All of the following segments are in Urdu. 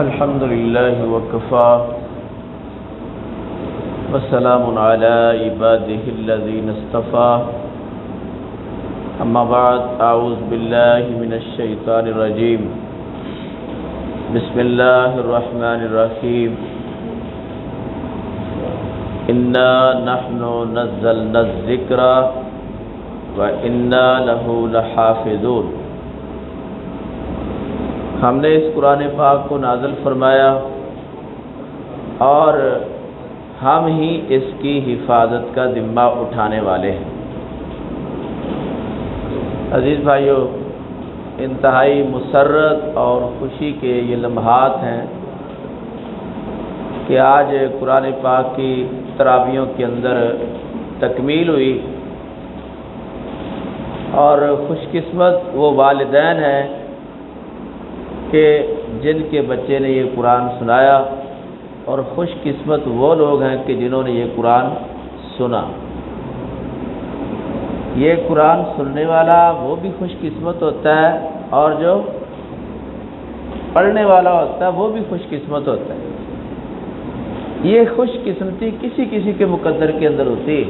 الحمد لله وكفى والسلام على عباده الذين اصطفى أما بعد أعوذ بالله من الشيطان الرجيم بسم الله الرحمن الرحيم إنا نحن نزلنا الذكر وإنا له لحافظون۔ ہم نے اس قرآن پاک کو نازل فرمایا اور ہم ہی اس کی حفاظت کا ذمہ اٹھانے والے ہیں۔ عزیز بھائیو، انتہائی مسرت اور خوشی کے یہ لمحات ہیں کہ آج قرآن پاک کی تراویحوں کے اندر تکمیل ہوئی، اور خوش قسمت وہ والدین ہیں کہ جن کے بچے نے یہ قرآن سنایا، اور خوش قسمت وہ لوگ ہیں کہ جنہوں نے یہ قرآن سنا۔ یہ قرآن سننے والا وہ بھی خوش قسمت ہوتا ہے، اور جو پڑھنے والا ہوتا ہے وہ بھی خوش قسمت ہوتا ہے۔ یہ خوش قسمتی کسی کسی کے مقدر کے اندر ہوتی ہے۔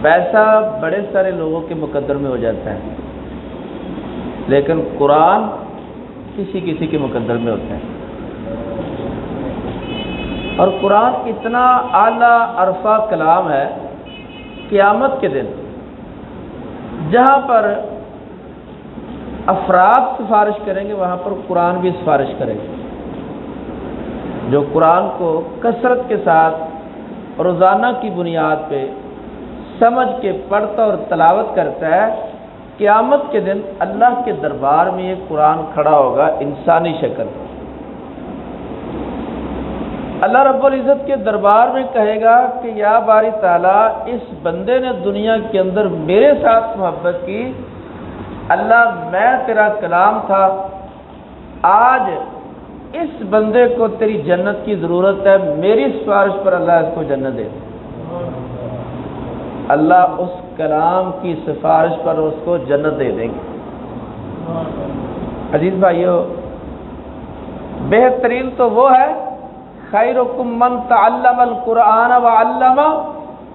پیسہ بڑے سارے لوگوں کے مقدر میں ہو جاتا ہے، لیکن قرآن کسی کسی کے مقدر میں ہوتا ہے۔ اور قرآن اتنا اعلیٰ عرفہ کلام ہے، قیامت کے دن جہاں پر افراد سفارش کریں گے وہاں پر قرآن بھی سفارش کرے گا۔ جو قرآن کو کثرت کے ساتھ روزانہ کی بنیاد پہ سمجھ کے پڑھتا اور تلاوت کرتا ہے، قیامت کے دن اللہ کے دربار میں یہ قرآن کھڑا ہوگا انسانی شکل۔ اللہ رب العزت کے دربار میں کہے گا کہ یا باری تعالیٰ، اس بندے نے دنیا کے اندر میرے ساتھ محبت کی، اللہ میں تیرا کلام تھا، آج اس بندے کو تیری جنت کی ضرورت ہے، میری سفارش پر اللہ اس کو جنت دے۔ اللہ اس کلام کی سفارش پر اس کو جنت دے دیں گے۔ عزیز بھائیو، بہترین تو وہ ہے خیرکم من تعلم القرآن وعلمہ،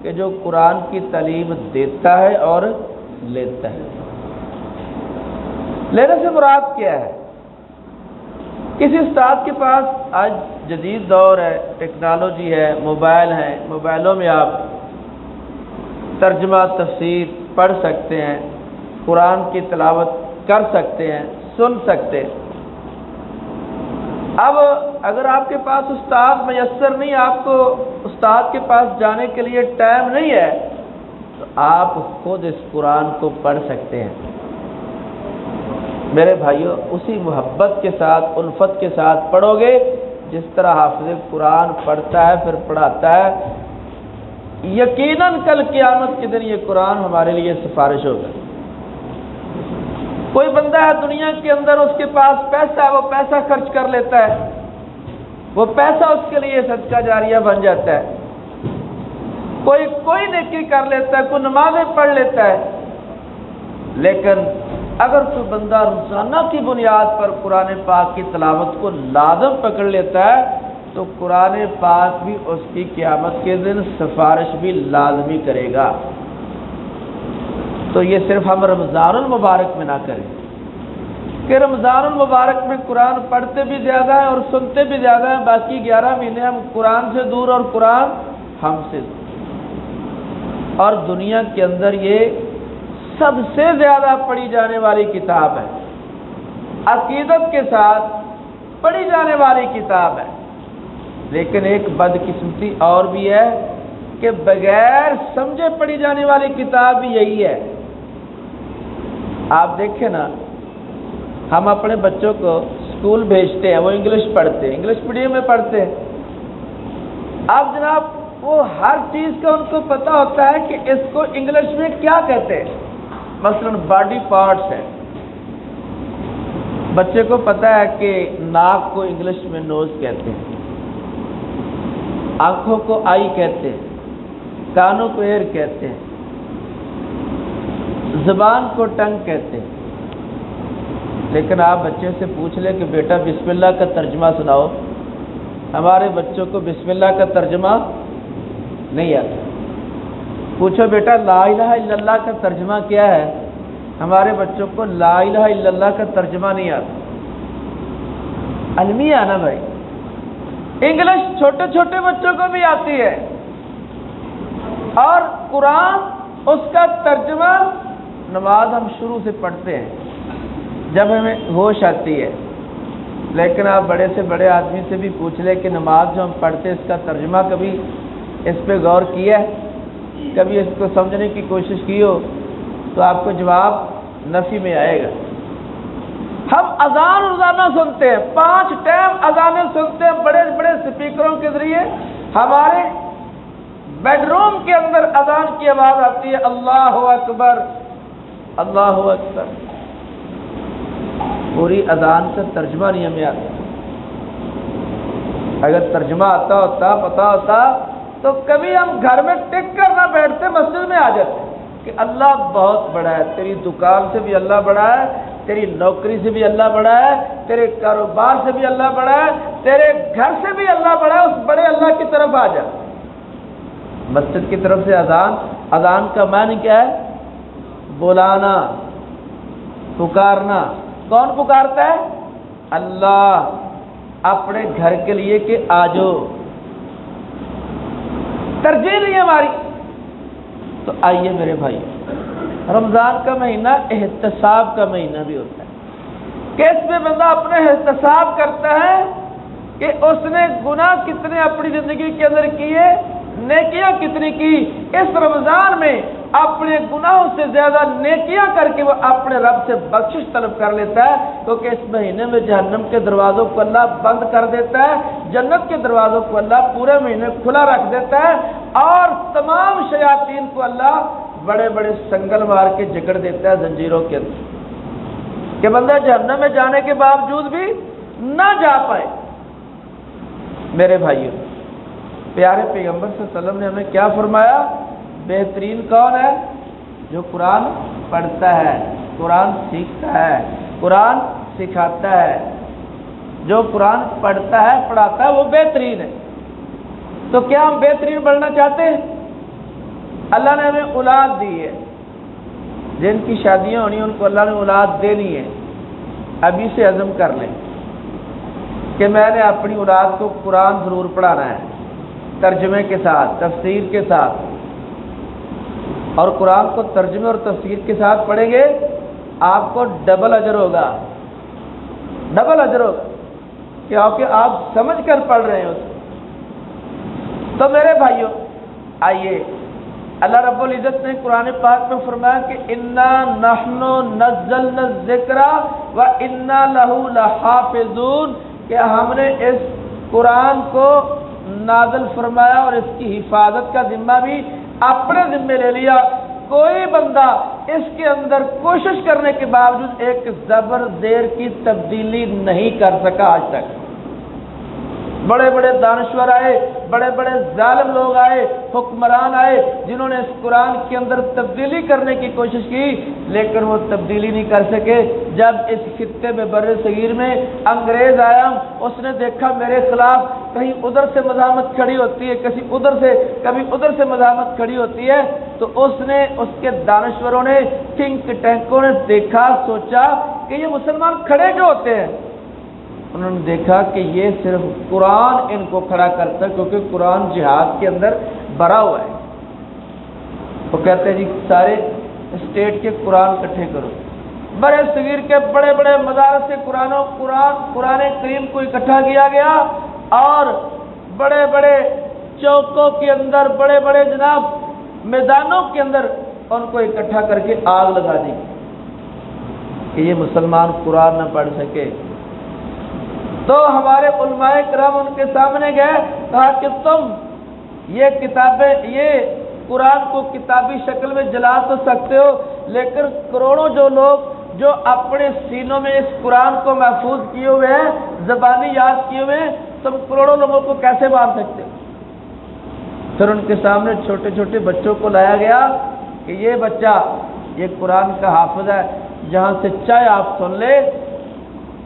کہ جو قرآن کی تعلیم دیتا ہے اور لیتا ہے۔ لینے سے مراد کیا ہے؟ کسی استاد کے پاس آج جدید دور ہے، ٹیکنالوجی ہے، موبائل ہے، موبائلوں میں آپ ترجمہ تفسیر پڑھ سکتے ہیں، قرآن کی تلاوت کر سکتے ہیں، سن سکتے ہیں۔ اب اگر آپ کے پاس استاد میسر نہیں، آپ کو استاد کے پاس جانے کے لیے ٹائم نہیں ہے، تو آپ خود اس قرآن کو پڑھ سکتے ہیں۔ میرے بھائیو، اسی محبت کے ساتھ، الفت کے ساتھ پڑھو گے جس طرح حافظ قرآن پڑھتا ہے پھر پڑھاتا ہے، یقیناً کل قیامت کے دن یہ قرآن ہمارے لیے سفارش ہوگا۔ کوئی بندہ ہے دنیا کے اندر، اس کے پاس پیسہ ہے، وہ پیسہ خرچ کر لیتا ہے، وہ پیسہ اس کے لیے صدقہ جاریہ بن جاتا ہے۔ کوئی نیکی کر لیتا ہے، کوئی نمازیں پڑھ لیتا ہے، لیکن اگر کوئی بندہ روزانہ کی بنیاد پر قرآن پاک کی تلاوت کو لازم پکڑ لیتا ہے تو قرآن پاک بھی اس کی قیامت کے دن سفارش بھی لازمی کرے گا۔ تو یہ صرف ہم رمضان المبارک میں نہ کریں کہ رمضان المبارک میں قرآن پڑھتے بھی زیادہ ہیں اور سنتے بھی زیادہ ہیں، باقی 11 مہینے ہم قرآن سے دور اور قرآن ہم سے دور۔ اور دنیا کے اندر یہ سب سے زیادہ پڑھی جانے والی کتاب ہے، عقیدت کے ساتھ پڑھی جانے والی کتاب ہے۔ لیکن ایک بدقسمتی اور بھی ہے کہ بغیر سمجھے پڑھی جانے والی کتاب بھی یہی ہے۔ آپ دیکھیں نا، ہم اپنے بچوں کو اسکول بھیجتے ہیں، وہ انگلش پڑھتے ہیں، انگلش میڈیم میں پڑھتے ہیں۔ اب جناب وہ ہر چیز کا ان کو پتہ ہوتا ہے کہ اس کو انگلش میں کیا کہتے ہیں۔ مثلا باڈی پارٹس ہے، بچے کو پتہ ہے کہ ناک کو انگلش میں نوز کہتے ہیں، آنکھوں کو آئی کہتے ہیں، کانوں کو ایئر کہتے ہیں، زبان کو ٹنگ کہتے ہیں، لیکن آپ بچے سے پوچھ لیں کہ بیٹا بسم اللہ کا ترجمہ سناؤ، ہمارے بچوں کو بسم اللہ کا ترجمہ نہیں آتا۔ پوچھو بیٹا لا الہ الا اللہ کا ترجمہ کیا ہے، ہمارے بچوں کو لا الہ الا اللہ کا ترجمہ نہیں آتا۔ المیہ نا بھائی، انگلش چھوٹے چھوٹے بچوں کو بھی آتی ہے، اور قرآن اس کا ترجمہ نماز ہم شروع سے پڑھتے ہیں جب ہمیں ہوش آتی ہے، لیکن آپ بڑے سے بڑے آدمی سے بھی پوچھ لیں کہ نماز جو ہم پڑھتے ہیں اس کا ترجمہ کبھی اس پہ غور کیا ہے، کبھی اس کو سمجھنے کی کوشش کی ہو، تو آپ کو جواب نفی میں آئے گا۔ ہم اذان روزانہ سنتے ہیں، 5 ٹائم اذانیں سنتے ہیں بڑے بڑے سپیکروں کے ذریعے، ہمارے بیڈ روم کے اندر اذان کی آواز آتی ہے، اللہ اکبر اللہ اکبر، پوری اذان کا ترجمہ نہیں ہمیں آتا۔ اگر ترجمہ آتا ہوتا، پتا ہوتا، تو کبھی ہم گھر میں ٹک کر نہ بیٹھتے، مسجد میں آ جاتے کہ اللہ بہت بڑا ہے، تیری دکان سے بھی اللہ بڑا ہے، تیری نوکری سے بھی اللہ بڑا ہے، تیرے کاروبار سے بھی اللہ بڑا ہے، تیرے گھر سے بھی اللہ بڑا ہے، اس بڑے اللہ کی طرف آ جا۔ مسجد کی طرف سے اذان کا معنی کیا ہے؟ بلانا، پکارنا۔ کون پکارتا ہے؟ اللہ، اپنے گھر کے لیے کہ آجو۔ ترجیح نہیں ہماری۔ تو آئیے میرے بھائی، رمضان کا مہینہ احتساب کا مہینہ بھی ہوتا ہے کہ اس میں بندہ اپنے احتساب کرتا ہے کہ اس نے گناہ کتنے اپنی زندگی کے اندر کیے، نیکیاں کتنی کی۔ اس رمضان میں اپنے گناہوں سے زیادہ نیکیاں کر کے وہ اپنے رب سے بخشش طلب کر لیتا ہے، کیونکہ اس مہینے میں جہنم کے دروازوں کو اللہ بند کر دیتا ہے، جنت کے دروازوں کو اللہ پورے مہینے کھلا رکھ دیتا ہے، اور تمام شیاطین کو اللہ بڑے بڑے سنگل مار کے جکڑ دیتا ہے زنجیروں کے اندر، کہ بندہ جہنم میں جانے کے باوجود بھی نہ جا پائے۔ میرے بھائیوں، پیارے پیغمبر صلی اللہ علیہ وسلم نے ہمیں کیا فرمایا؟ بہترین کون ہے؟ جو قرآن پڑھتا ہے، قرآن سیکھتا ہے، قرآن سکھاتا ہے۔ جو قرآن پڑھتا ہے، پڑھاتا ہے، وہ بہترین ہے۔ تو کیا ہم بہترین بننا چاہتے ہیں؟ اللہ نے ہمیں اولاد دی ہے، جن کی شادیاں ہونی ہیں ان کو اللہ نے اولاد دینی ہے۔ ابھی سے عزم کر لیں کہ میں نے اپنی اولاد کو قرآن ضرور پڑھانا ہے، ترجمے کے ساتھ، تفسیر کے ساتھ۔ اور قرآن کو ترجمے اور تفسیر کے ساتھ پڑھیں گے، آپ کو ڈبل اجر ہوگا، ڈبل اجر ہوگا، کیونکہ آپ سمجھ کر پڑھ رہے ہیں اسے۔ تو میرے بھائیوں، آئیے، اللہ رب العزت نے قرآن پاک میں فرمایا کہ انا نحن نزلنا الذکر و انا لہ لحافظون، کہ ہم نے اس قرآن کو نازل فرمایا اور اس کی حفاظت کا ذمہ بھی اپنے ذمے لے لیا۔ کوئی بندہ اس کے اندر کوشش کرنے کے باوجود ایک زبر زیر کی تبدیلی نہیں کر سکا آج تک۔ بڑے بڑے دانشور آئے، بڑے بڑے ظالم لوگ آئے، حکمران آئے، جنہوں نے اس قرآن کے اندر تبدیلی کرنے کی کوشش کی، لیکن وہ تبدیلی نہیں کر سکے۔ جب اس خطے میں بر صغیر میں انگریز آیا، اس نے دیکھا میرے خلاف کہیں ادھر سے مزاحمت کھڑی ہوتی ہے، کبھی ادھر سے مزاحمت کھڑی ہوتی ہے، تو اس کے دانشوروں نے، تھنک ٹینکوں نے دیکھا، سوچا کہ یہ مسلمان کھڑے جو ہوتے ہیں، انہوں نے دیکھا کہ یہ صرف قرآن ان کو کھڑا کرتا ہے، کیونکہ قرآن جہاد کے اندر بھرا ہوا ہے۔ وہ کہتے ہیں جی سارے اسٹیٹ کے قرآن اکٹھے کرو، بڑے صغیر کے بڑے بڑے مدارس سے قرآن کریم کو اکٹھا کیا گیا، اور بڑے بڑے چوکوں کے اندر، بڑے بڑے جناب میدانوں کے اندر ان کو اکٹھا کر کے آگ لگا دی کہ یہ مسلمان قرآن نہ پڑھ سکے۔ تو ہمارے علماء کرام ان کے سامنے گئے، کہا کہ تم یہ کتابیں، یہ قرآن کو کتابی شکل میں جلا تو سکتے ہو، لیکن کروڑوں جو لوگ جو اپنے سینوں میں اس قرآن کو محفوظ کیے ہوئے ہیں، زبانی یاد کیے ہوئے ہیں، تم کروڑوں لوگوں کو کیسے مار سکتے ہو؟ پھر ان کے سامنے چھوٹے چھوٹے بچوں کو لایا گیا کہ یہ بچہ یہ قرآن کا حافظ ہے، جہاں سے چاہے آپ سن لے،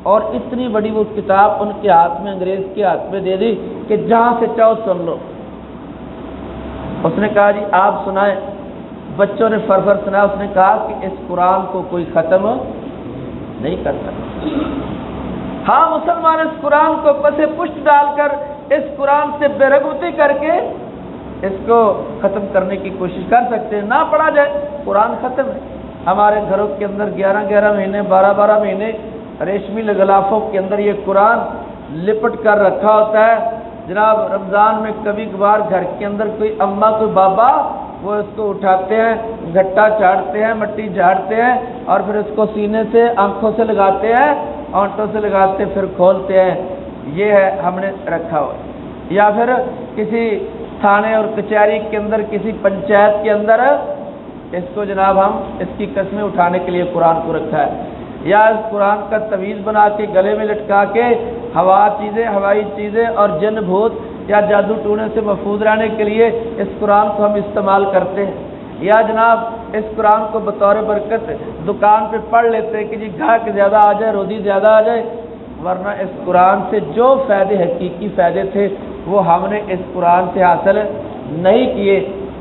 اور اتنی بڑی وہ کتاب ان کے ہاتھ میں، انگریز کے ہاتھ میں دے دی کہ جہاں سے چاہو سن لو۔ اس نے کہا جی آپ سنائیں۔ بچوں نے فرفر سنا۔ اس نے کہا کہ اس قرآن کو کوئی ختم نہیں کر سکتا۔ ہاں مسلمان اس قرآن کو پسے پشت ڈال کر، اس قرآن سے بے رغبتی کر کے اس کو ختم کرنے کی کوشش کر سکتے ہیں، نہ پڑھا جائے قرآن ختم ہے۔ ہمارے گھروں کے اندر 11 مہینے 12 مہینے ریشمی غلافوں کے اندر یہ قرآن لپٹ کر رکھا ہوتا ہے۔ جناب رمضان میں کبھی کبھار گھر کے اندر کوئی اماں کوئی بابا وہ اس کو اٹھاتے ہیں، گھٹا چاڑتے ہیں، مٹی جھاڑتے ہیں اور پھر اس کو سینے سے آنکھوں سے لگاتے ہیں، ہونٹوں سے لگاتے پھر کھولتے ہیں۔ یہ ہے ہم نے رکھا ہوا۔ یا پھر کسی تھانے اور کچہری کے اندر، کسی پنچایت کے اندر اس کو جناب ہم اس کی قسمیں اٹھانے کے لیے قرآن کو رکھا ہے۔ یا اس قرآن کا تعویذ بنا کے گلے میں لٹکا کے ہوائی چیزیں اور جن بھوت یا جادو ٹونے سے محفوظ رہنے کے لیے اس قرآن کو ہم استعمال کرتے ہیں۔ یا جناب اس قرآن کو بطور برکت دکان پہ پڑھ لیتے ہیں کہ جی گاہک زیادہ آ جائے، روزی زیادہ آ جائے، ورنہ اس قرآن سے جو فائدے حقیقی فائدے تھے وہ ہم نے اس قرآن سے حاصل نہیں کیے۔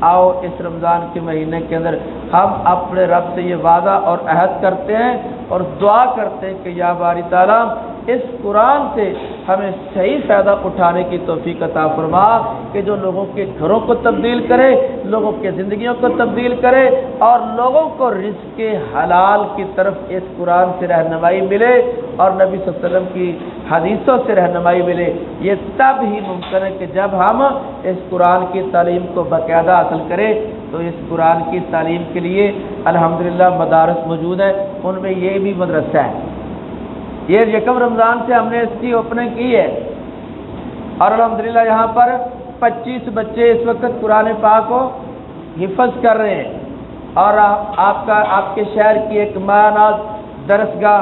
آؤ اس رمضان کے مہینے کے اندر ہم اپنے رب سے یہ وعدہ اور عہد کرتے ہیں اور دعا کرتے ہیں کہ یا باری تعالیٰ اس قرآن سے ہمیں صحیح فائدہ اٹھانے کی توفیق عطا فرما کہ جو لوگوں کے گھروں کو تبدیل کرے، لوگوں کے زندگیوں کو تبدیل کرے اور لوگوں کو رزق حلال کی طرف اس قرآن سے رہنمائی ملے اور نبی صلی اللہ علیہ وسلم کی حدیثوں سے رہنمائی ملے۔ یہ تب ہی ممکن ہے کہ جب ہم اس قرآن کی تعلیم کو باقاعدہ حاصل کریں۔ تو اس قرآن کی تعلیم کے لیے الحمدللہ مدارس موجود ہیں، ان میں یہ بھی مدرسہ ہے۔ یہ یکم رمضان سے ہم نے اس کی اوپننگ کی ہے اور الحمدللہ یہاں پر 25 بچے اس وقت قرآن پاک کو حفظ کر رہے ہیں۔ اور آپ کے شہر کی ایک مایہ درسگاہ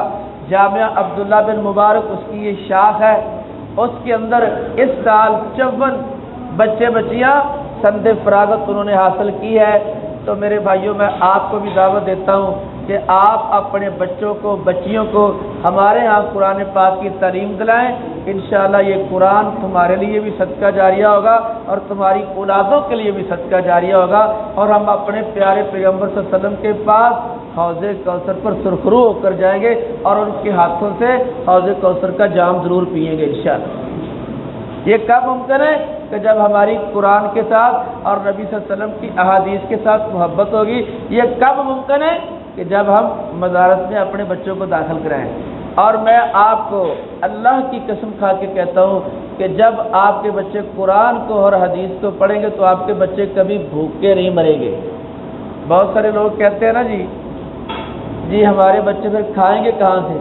جامعہ عبداللہ بن مبارک، اس کی یہ شاخ ہے، اس کے اندر اس سال 54 بچے بچیاں سند فراغت انہوں نے حاصل کی ہے۔ تو میرے بھائیوں میں آپ کو بھی دعوت دیتا ہوں کہ آپ اپنے بچوں کو بچیوں کو ہمارے ہاں قرآن پاک کی تعلیم دلائیں۔ انشاءاللہ یہ قرآن تمہارے لیے بھی صدقہ جاریہ ہوگا اور تمہاری اولادوں کے لیے بھی صدقہ جاریہ ہوگا، اور ہم اپنے پیارے پیغمبر صلی اللہ علیہ وسلم کے پاس حوض کوثر پر سرخرو ہو کر جائیں گے اور ان کے ہاتھوں سے حوض کوثر کا جام ضرور پئیں گے انشاءاللہ۔ یہ کب ممکن ہے کہ جب ہماری قرآن کے ساتھ اور نبی صلی اللہ علیہ وسلم کی احادیث کے ساتھ محبت ہوگی۔ یہ کب ممکن ہے کہ جب ہم مدارس میں اپنے بچوں کو داخل کرائیں۔ اور میں آپ کو اللہ کی قسم کھا کے کہتا ہوں کہ جب آپ کے بچے قرآن کو اور حدیث کو پڑھیں گے تو آپ کے بچے کبھی بھوکے نہیں مریں گے۔ بہت سارے لوگ کہتے ہیں نا جی ہمارے بچے پھر کھائیں گے کہاں سے؟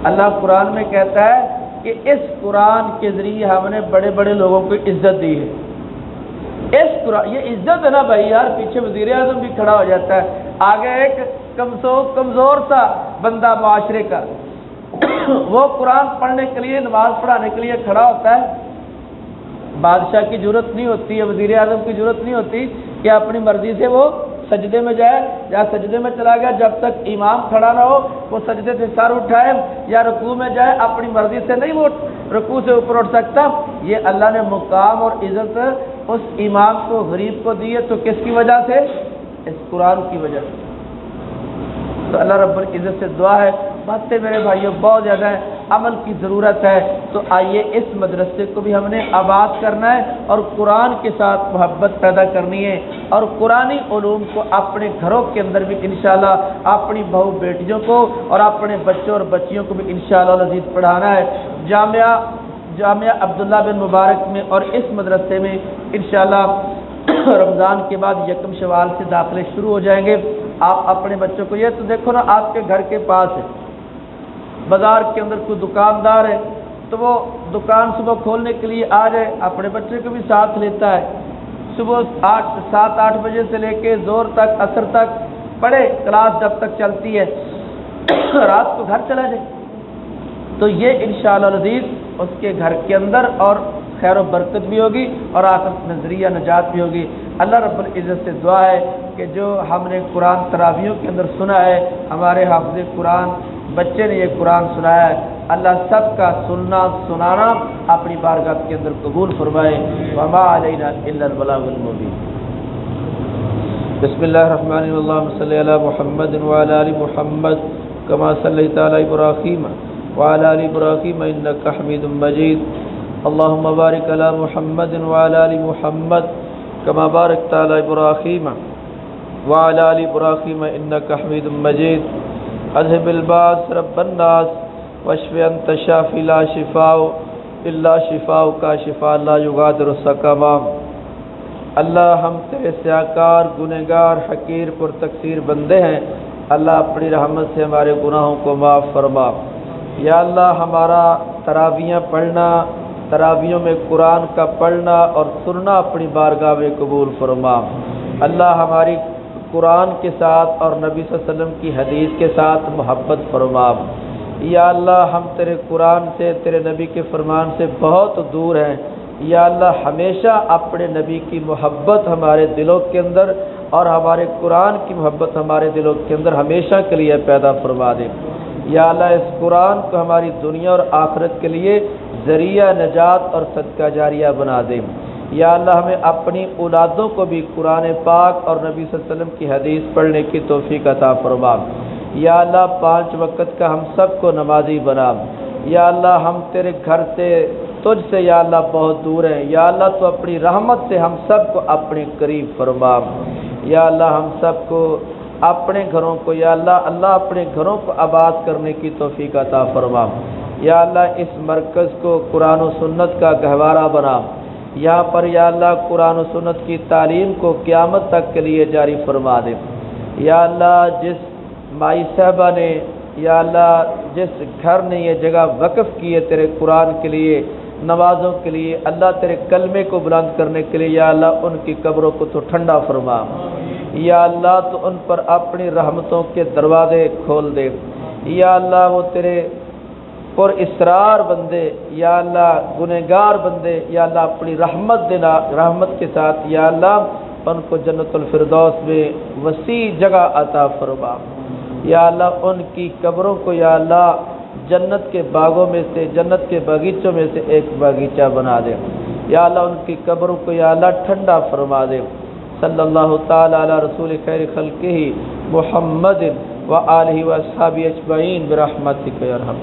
اللہ قرآن میں کہتا ہے کہ اس قرآن کے ذریعے ہم نے بڑے بڑے لوگوں کو عزت دی ہے۔ اس قرآن یہ عزت ہے نا بھائی یار، پیچھے وزیر اعظم بھی کھڑا ہو جاتا ہے، آگے ایک کمزور سا بندہ معاشرے کا وہ قرآن پڑھنے کے لیے، نماز پڑھانے کے لیے کھڑا ہوتا ہے۔ بادشاہ کی ضرورت نہیں ہوتی ہے، وزیر اعظم کی ضرورت نہیں ہوتی کہ اپنی مرضی سے وہ سجدے میں جائے یا سجدے میں چلا گیا، جب تک امام کھڑا نہ ہو وہ سجدے سے سر اٹھائے یا رکوع میں جائے، اپنی مرضی سے نہیں وہ رکوع سے اوپر اٹھ سکتا۔ یہ اللہ نے مقام اور عزت اس امام کو غریب کو دی ہے، تو کس کی وجہ سے؟ اس قرآن کی وجہ سے۔ تو اللہ رب العزت سے دعا ہے، باتیں میرے بھائیوں بہت زیادہ ہیں، عمل کی ضرورت ہے۔ تو آئیے اس مدرسے کو بھی ہم نے آباد کرنا ہے اور قرآن کے ساتھ محبت پیدا کرنی ہے اور قرآنی علوم کو اپنے گھروں کے اندر بھی انشاءاللہ اپنی بہو بیٹیوں کو اور اپنے بچوں اور بچیوں کو بھی انشاءاللہ العزیز پڑھانا ہے۔ جامعہ عبداللہ بن مبارک میں اور اس مدرسے میں انشاءاللہ رمضان کے بعد یکم شوال سے داخلے شروع ہو جائیں گے۔ آپ اپنے بچوں کو، یہ تو دیکھو نا آپ کے گھر کے پاس ہے، بازار کے اندر کوئی دکاندار ہے تو وہ دکان صبح کھولنے کے لیے آ جائے، اپنے بچے کو بھی ساتھ لیتا ہے، صبح 7-8 بجے سے لے کے زور تک عصر تک پڑھے، کلاس جب تک چلتی ہے، رات کو گھر چلا جائے، تو یہ انشاءاللہ العزیز اس کے گھر کے اندر اور خیر و برکت بھی ہوگی اور آخرت میں ذریعہ نجات بھی ہوگی۔ اللہ رب العزت سے دعا ہے کہ جو ہم نے قرآن تراویحوں کے اندر سنا ہے، ہمارے حافظ قرآن بچے نے یہ قرآن سنایا ہے، اللہ سب کا سننا سنانا اپنی بارگاہ کے اندر قبول فرمائے۔ وما علینا الا البلاغ المبین۔ بسم اللہ الرحمن الرحیم، اللہم صلی علی محمد وعلی آل محمد کما صلیت علی ابراہیم وعلی آل ابراہیم انک حمید مجید، اللہم بارک علی محمد وعلی آل محمد کما بارکت علی ابراہیم وعلی آل ابراہیم انک حمید مجید، اذهب الباس رب الناس واشف انت شافی لا شفاء الا شفاؤک شفاء لا یغادر سقما۔ اللہ ہم تیرے سیاکار گنہگار حقیر پر تقصیر بندے ہیں، اللہ اپنی رحمت سے ہمارے گناہوں کو معاف فرما۔ یا اللہ ہمارا تراویحیں پڑھنا، تراویحوں میں قرآن کا پڑھنا اور سننا اپنی بارگاہ میں قبول فرما۔ اللہ ہماری قرآن کے ساتھ اور نبی صلی اللہ علیہ وسلم کی حدیث کے ساتھ محبت فرما۔ یا اللہ ہم تیرے قرآن سے، تیرے نبی کے فرمان سے بہت دور ہیں، یا اللہ ہمیشہ اپنے نبی کی محبت ہمارے دلوں کے اندر اور ہمارے قرآن کی محبت ہمارے دلوں کے اندر ہمیشہ کے لیے پیدا فرما دے۔ یا اللہ اس قرآن کو ہماری دنیا اور آخرت کے لیے ذریعہ نجات اور صدقہ جاریہ بنا دے۔ یا اللہ ہمیں اپنی اولادوں کو بھی قرآن پاک اور نبی صلی اللہ علیہ وسلم کی حدیث پڑھنے کی توفیق عطا فرما۔ یا اللہ 5 وقت کا ہم سب کو نمازی بنا۔ یا اللہ ہم تیرے گھر سے، تجھ سے یا اللہ بہت دور ہیں، یا اللہ تو اپنی رحمت سے ہم سب کو اپنے قریب فرما۔ یا اللہ ہم سب کو اپنے گھروں کو، یا اللہ اپنے گھروں کو آباد کرنے کی توفیق عطا فرما۔ یا اللہ اس مرکز کو قرآن و سنت کا گہوارہ بنا، یہاں پر یا اللہ قرآن و سنت کی تعلیم کو قیامت تک کے لیے جاری فرما دے۔ یا اللہ جس مائی صاحبہ نے، یا اللہ جس گھر نے یہ جگہ وقف کی ہے تیرے قرآن کے لیے، نمازوں کے لیے، اللہ تیرے کلمے کو بلند کرنے کے لیے، یا اللہ ان کی قبروں کو تو ٹھنڈا فرما۔ یا اللہ تو ان پر اپنی رحمتوں کے دروازے کھول دے۔ یا اللہ وہ تیرے پر اسرار بندے، یا اللہ گنہگار بندے، یا اللہ اپنی رحمت دینا، رحمت کے ساتھ یا اللہ ان کو جنت الفردوس میں وسیع جگہ عطا فرما۔ یا اللہ ان کی قبروں کو یا اللہ جنت کے باغوں میں سے، جنت کے باغیچوں میں سے ایک باغیچہ بنا دے۔ یا اللہ ان کی قبروں کو یا اللہ ٹھنڈا فرما دے۔ صلی اللہ تعالی علی رسول خیر خلقہ محمد و آلہ و اصحابہ اجمعین برحمتک یا ارحم۔